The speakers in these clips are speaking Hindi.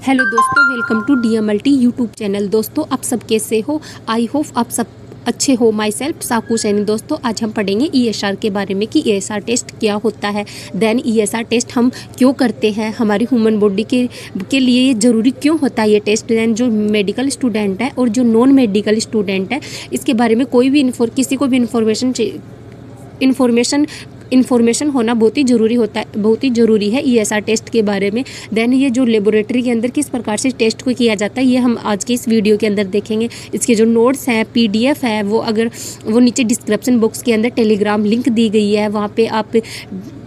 हेलो दोस्तों, welcome to DMLT YouTube channel. दोस्तों, आप सब कैसे हो? आई होप आप सब अच्छे हो। Myself Saku Saini. दोस्तों, आज हम पढ़ेंगे ESR के बारे में कि ESR टेस्ट क्या होता है, देन ESR टेस्ट हम क्यों करते हैं, हमारी ह्यूमन बॉडी के लिए ये ज़रूरी क्यों होता है ये टेस्ट। देन जो मेडिकल स्टूडेंट है और जो नॉन मेडिकल स्टूडेंट है, इसके बारे में कोई भी किसी को भी इन्फॉर्मेशन होना बहुत ही ज़रूरी होता है, बहुत ही ज़रूरी है ESR टेस्ट के बारे में। देन ये जो लेबोरेटरी के अंदर किस प्रकार से टेस्ट को किया जाता है, ये हम आज के इस वीडियो के अंदर देखेंगे। इसके जो नोट्स हैं, PDF है, वो नीचे डिस्क्रिप्शन बॉक्स के अंदर टेलीग्राम लिंक दी गई है, वहाँ पे आप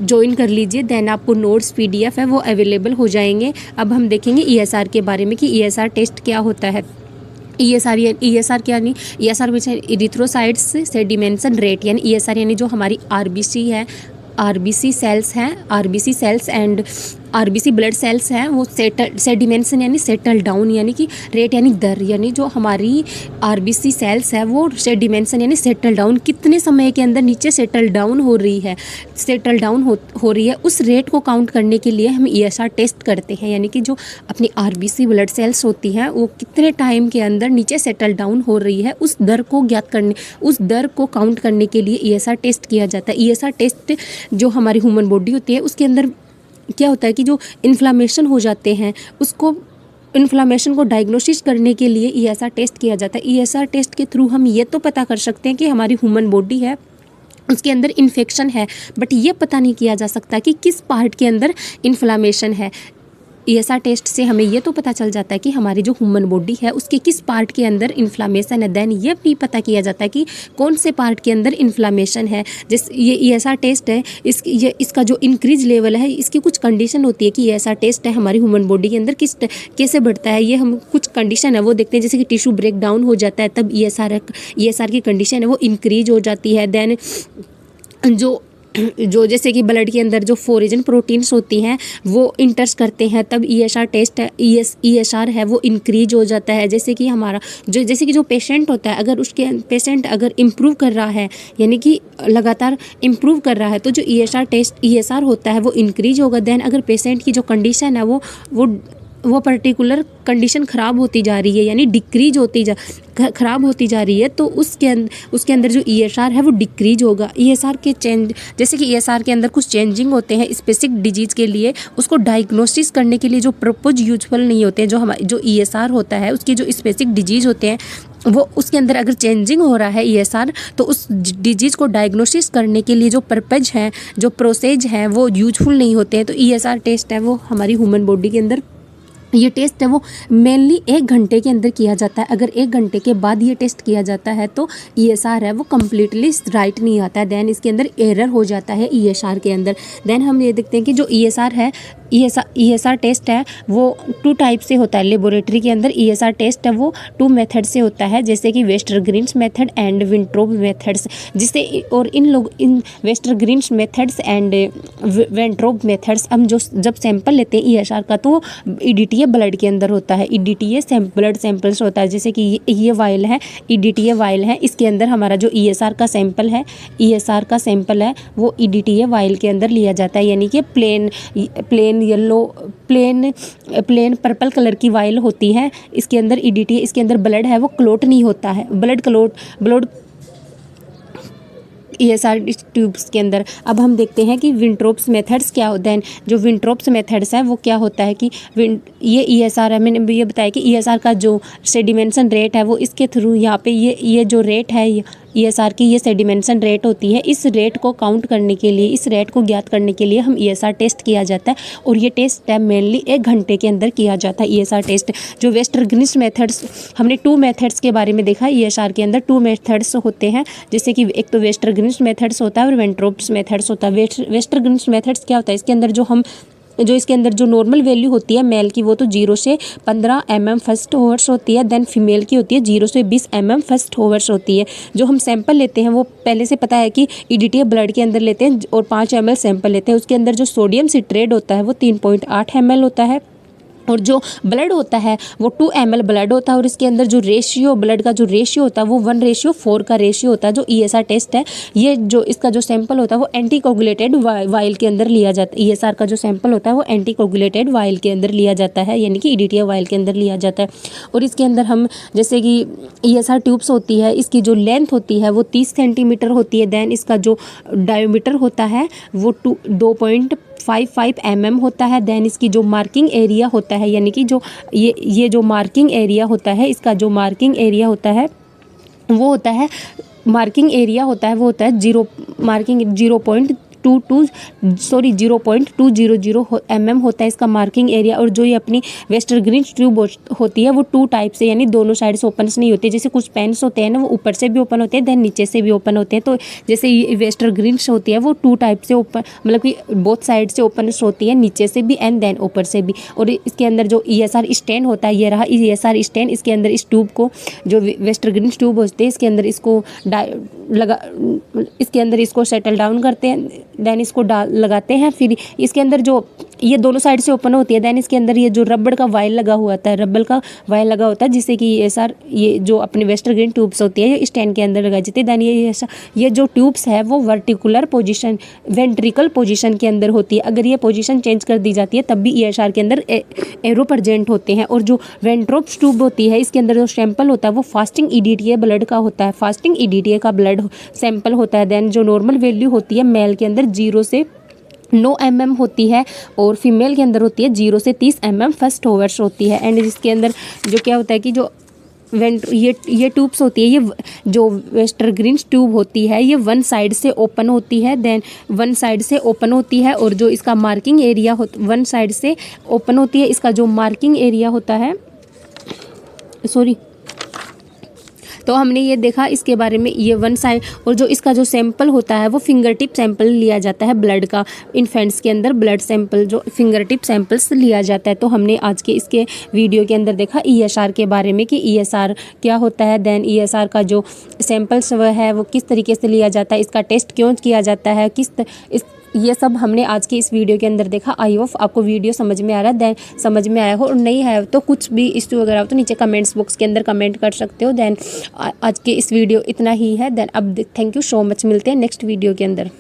ज्वाइन कर लीजिए। देन आपको नोट्स PDF है वो अवेलेबल हो जाएंगे। अब हम देखेंगे ESR के बारे में कि ESR टेस्ट क्या होता है। ESR क्या नहीं, ESR में इरिथ्रोसाइट्स सेडिमेंशन रेट, यानी ESR यानी जो हमारी RBC है, RBC cells and RBC blood cells हैं, वो सेडिमेंशन यानी सेटल डाउन, यानी कि रेट यानी दर, यानी जो हमारी RBC सेल्स है वो सेडिमेंशन यानी सेटल डाउन कितने समय के अंदर नीचे सेटल डाउन हो रही है, उस रेट को काउंट करने के लिए हम ESR टेस्ट करते हैं। यानी कि जो अपनी RBC ब्लड सेल्स होती हैं वो कितने टाइम के अंदर नीचे सेटल डाउन हो रही है, उस दर को काउंट करने के लिए ESR टेस्ट किया जाता है। ESR टेस्ट जो हमारी ह्यूमन बॉडी होती है उसके अंदर क्या होता है कि जो इन्फ्लामेशन हो जाते हैं, इन्फ्लामेशन को डायग्नोसिस करने के लिए ESR टेस्ट किया जाता है। ESR टेस्ट के थ्रू हम ये तो पता कर सकते हैं कि हमारी ह्यूमन बॉडी है उसके अंदर इन्फेक्शन है, बट ये पता नहीं किया जा सकता कि किस पार्ट के अंदर इन्फ्लामेशन है। ESR टेस्ट से हमें ये तो पता चल जाता है कि हमारी जो ह्यूमन बॉडी है उसके किस पार्ट के अंदर इन्फ्लामेशन है। देन ये भी पता किया जाता है कि कौन से पार्ट के अंदर इन्फ्लामेशन है। ये ESR टेस्ट है, इसका जो इंक्रीज लेवल है, इसकी कुछ कंडीशन होती है कि ESR टेस्ट है हमारी ह्यूमन बॉडी के अंदर कैसे बढ़ता है। ये हम कुछ कंडीशन है वो देखते हैं, जैसे कि टिश्यू ब्रेक डाउन हो जाता है तब ESR की कंडीशन है वो इंक्रीज हो जाती है। देन जो जैसे कि ब्लड के अंदर जो फोरेजन प्रोटीन्स होती हैं वो इंटर्स करते हैं तब ESR है वो इंक्रीज हो जाता है। जैसे कि जो पेशेंट होता है, अगर पेशेंट अगर इम्प्रूव कर रहा है, यानी कि लगातार इम्प्रूव कर रहा है, तो जो ESR होता है वो इंक्रीज होगा। देन अगर पेशेंट की जो कंडीशन है वो पर्टिकुलर कंडीशन ख़राब होती जा रही है, यानी ख़राब होती जा रही है, तो उसके अंदर जो ESR है वो डिक्रीज होगा। जैसे कि ESR के अंदर कुछ चेंजिंग होते हैं स्पेसिफिक डिजीज़ के लिए, उसको डायग्नोसिस करने के लिए जो प्रपोज यूजफुल नहीं होते हैं। जो ESR होता है उसके जो स्पेसिफिक डिजीज़ होते हैं वो उसके अंदर अगर चेंजिंग हो रहा है ESR, तो उस डिजीज़ को डायग्नोसिस करने के लिए जो पर्पज हैं, जो प्रोसेज हैं, वो यूजफुल नहीं होते हैं। तो ESR टेस्ट है वो हमारी ह्यूमन बॉडी के अंदर ये टेस्ट है वो मेनली 1 घंटे के अंदर किया जाता है। अगर 1 घंटे के बाद ये टेस्ट किया जाता है तो ESR है वो कम्प्लीटली राइट नहीं आता है, देन इसके अंदर एरर हो जाता है ESR के अंदर। देन हम ये देखते हैं कि जो ESR टेस्ट है वो 2 टाइप से होता है। लेबोरेटरी के अंदर ESR टेस्ट है वो 2 मेथड से होता है, जैसे कि Westergren's method and Wintrobe methods. इन Westergren's methods and Wintrobe methods हम जब सैंपल लेते हैं ESR का, तो EDTA ब्लड के अंदर होता है। EDTA ब्लड सैंपल्स होता है, जैसे कि ये वाइल है, EDTA वाइल है, इसके अंदर हमारा जो ESR का सैंपल है वो EDTA वाइल के अंदर लिया जाता है। यानी कि प्लेन पर्पल कलर की वाइल होती है, इसके अंदर EDTA, इसके अंदर ब्लड है वो क्लोट नहीं होता है, ब्लड ESR ट्यूब्स के अंदर। अब हम देखते हैं कि विंट्रोप्स मेथड्स क्या होते हैं। जो विंट्रोप्स मेथड्स है वो क्या होता है कि ये ESR है, मैंने ये बताया कि ESR का जो सेडिमेंशन रेट है वो इसके थ्रू यहाँ पे ये जो रेट है ESR की, ये सेडिमेंशन रेट होती है। इस रेट को काउंट करने के लिए, इस रेट को ज्ञात करने के लिए हम ESR टेस्ट किया जाता है, और ये टेस्ट है मेनली 1 घंटे के अंदर किया जाता है ESR टेस्ट। जो वेस्टरग्रीन्स मेथड्स, हमने 2 मेथड्स के बारे में देखा ESR के अंदर 2 मेथड्स होते हैं, जैसे कि एक तो वेस्टरग्रीन्स मेथड्स होता है और वेंट्रोप्स मेथड्स होता है। वेस्टरग्रीन्स मेथड्स क्या होता है, इसके अंदर जो नॉर्मल वैल्यू होती है मेल की वो तो 0 से 15 mm फर्स्ट होवर्स होती है। देन फीमेल की होती है 0 से 20 mm फर्स्ट होवर्स होती है। जो हम सैंपल लेते हैं वो पहले से पता है कि EDTA ब्लड के अंदर लेते हैं और 5 ml सैंपल लेते हैं। उसके अंदर जो सोडियम सिट्रेट होता है वो 3.8 ml होता है। और जो ब्लड होता है वो 2 ml ब्लड होता है और इसके अंदर जो रेशियो ब्लड का जो रेशियो होता है वो 1:4 का रेशियो होता है। जो ESR टेस्ट है ये जो इसका जो सैंपल होता है वो एंटीकोगुलेटेड वाइल के अंदर लिया जाता है। ESR का जो सैंपल होता है वो एंटीकोगुलेटेड वाइल के अंदर लिया जाता है, यानी कि EDTA वाइल के अंदर लिया जाता है। और इसके अंदर हम जैसे कि ESR ट्यूब्स होती है, इसकी जो लेंथ होती है वो 30 सेंटीमीटर होती है। देन इसका जो डायमीटर होता है वो 2.55 mm होता है। देन इसकी जो मार्किंग एरिया होता है, यानी कि जो ये जो मार्किंग एरिया होता है, इसका जो मार्किंग एरिया होता है वो होता है मार्किंग एरिया होता है वो होता है 0.200 mm होता है इसका मार्किंग एरिया। और जो ये अपनी वेस्टर ग्रीन ट्यूब होती है वो 2 टाइप से, यानी दोनों साइड से ओपन नहीं होती। जैसे कुछ पेन्स होते हैं ना वो ऊपर से भी ओपन होते हैं, देन नीचे से भी ओपन होते हैं। तो जैसे ये वेस्टर ग्रीन होती है वो 2 टाइप से ओपन, मतलब कि बोथ साइड से ओपन होती है, नीचे से भी एंड देन ऊपर से भी। और इसके अंदर जो ESR स्टैंड होता है, ये रहा ESR स्टैंड, इसके अंदर इस ट्यूब को जो वेस्टर ग्रीन ट्यूब होती है इसके अंदर इसको सेटल डाउन करते हैं, देन इसको लगाते हैं। फिर इसके अंदर जो ये दोनों साइड से ओपन होती है, देन इसके अंदर ये जो रबड़ का वायल लगा हुआ होता है, रबड़ का वायल लगा होता है जिससे कि ये जो अपने वेस्टर ग्रीन ट्यूब्स होती है ये स्टैंड के अंदर लगाई जाती है। देन ये जो ट्यूब्स है वो वेंट्रिकल पोजीशन के अंदर होती है। अगर ये पोजीशन चेंज कर दी जाती है तब भी ESR के अंदर एरो प्रेजेंट होते हैं। और जो वेंट्रोप्स ट्यूब होती है इसके अंदर जो सैंपल होता है वो फास्टिंग EDTA ब्लड का होता है, फास्टिंग EDTA का ब्लड सैंपल होता है। देन जो नॉर्मल वैल्यू होती है मेल के अंदर 0 से 9 mm होती है और फीमेल के अंदर होती है 0 से 30 mm फर्स्ट ओवर्स होती है। एंड इसके अंदर जो क्या होता है कि जो ये ट्यूब्स होती है, ये जो वेस्टर ग्रीन ट्यूब होती है ये वन साइड से ओपन होती है, देन वन साइड से ओपन होती है। और जो इसका मार्किंग एरिया वन साइड से ओपन होती है, इसका जो मार्किंग एरिया होता है तो हमने ये देखा इसके बारे में, ये वन साइड। और जो इसका जो सैंपल होता है वो फिंगर टिप सैंपल लिया जाता है ब्लड का। इन्फेंट्स के अंदर ब्लड सैंपल जो फिंगर टिप सैंपल्स लिया जाता है। तो हमने आज के इसके वीडियो के अंदर देखा ESR के बारे में कि ESR क्या होता है, देन ESR का जो सैंपल्स है वो किस तरीके से लिया जाता है, इसका टेस्ट क्यों किया जाता है, ये सब हमने आज के इस वीडियो के अंदर देखा। आई होप आपको वीडियो समझ में आ रहा है, देन समझ में आया हो, और नहीं है तो कुछ भी इश्यू वगैरह हो तो नीचे कमेंट्स बॉक्स के अंदर कमेंट कर सकते हो। देन आज के इस वीडियो इतना ही है। देन अब थैंक यू सो मच, मिलते हैं नेक्स्ट वीडियो के अंदर।